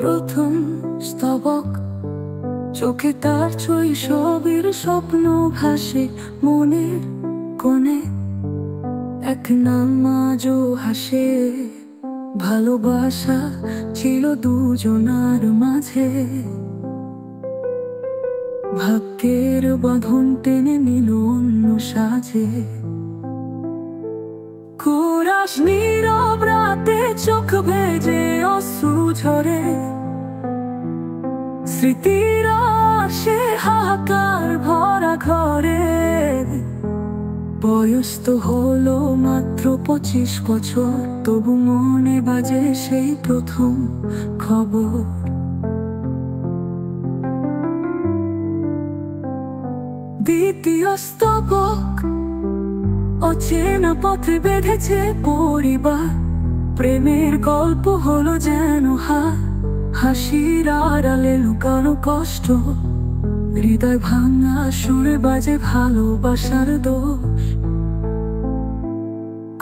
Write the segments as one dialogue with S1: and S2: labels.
S1: প্রথম স্তবক, চোখে তার শৈশবের স্বপ্ন ভাসে মনের কোণে। এক নাম আজও হাসে, ভালোবাসা ছিল দুজনার মাঝে। ভাগ্যের বাঁধন টেনে নিল অন্য সাজে। কুরাস নীরব রাতে চোখ ভেজে অশ্রু ঝরে, স্মৃতির আসে হাহাকার ভরা ঘরে। বয়স তো হলো মাত্র 25 বছর, তবু মনে বাজে সেই প্রথম খবর। দ্বিতীয় স্তবক, অচেনা পথে বেঁধেছে পরিবার। প্রেমের গল্প হলো যেন হাসির আড়ালে লুকানো কষ্ট। হৃদয় ভাঙা সুরে বাজে ভালোবাসার দোষ।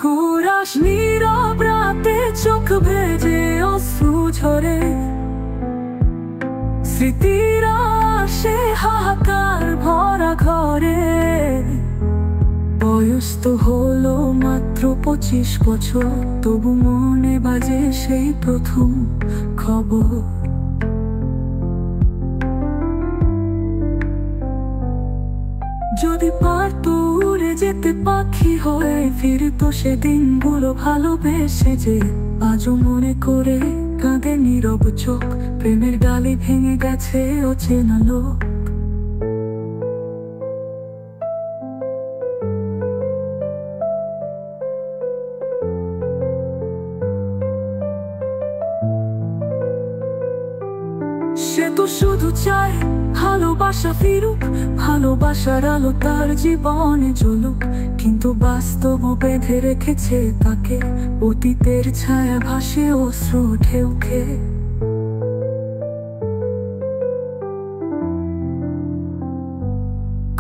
S1: কুরাস নীরব রাতে চোখ ভেজে অশ্রু ঝরে, স্মৃতির আসে হাহাকার ভরা ঘরে। বয়স তো হলো মাত্র 25 বছর, তবু মনে বাজে সেই প্রথম খবর। যদি পারতো উড়ে যেতে পাখি হয়ে, ফিরতো সেদিনগুলো ভালোবেসে যে। আজও মনে করে কাঁদে নীরব চোখ, প্রেমের ডালি ভেঙে গেছে অচেনা লোক। সে তো শুধু চায় ভালোবাসা ফিরুক, ভালোবাসার আলো তার জীবনে জ্বলুক। কিন্তু বাস্তব বেঁধে রেখেছে তাকে, অতীতের ছায়া ভাসে অশ্রু ঢেউ খেয়ে।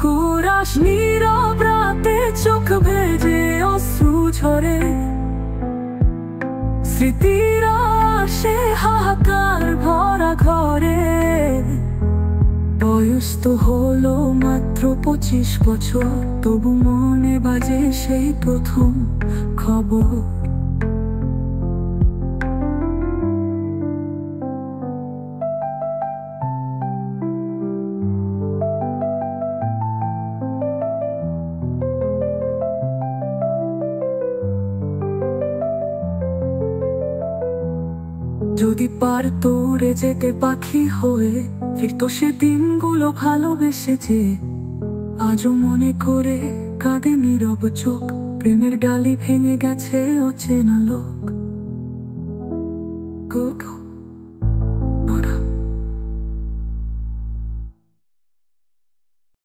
S1: কুরাস নীরব রাতে চোখ ভেজে অশ্রু ঝরে, স্মৃতির আসে হাহাকার ভরা ঘরে। বয়স তো হলো মাত্র 25 বছর, তবু মনে বাজে সেই প্রথম খবর। যদি পারতো উড়ে যেতে পাখি হয়ে, ফিরতো সে দিনগুলো ভালোবেসে যে। আজও মনে করে কাঁদে নীরব চোখ, প্রেমের ডালি ভেঙে গেছে অচেনা লোক।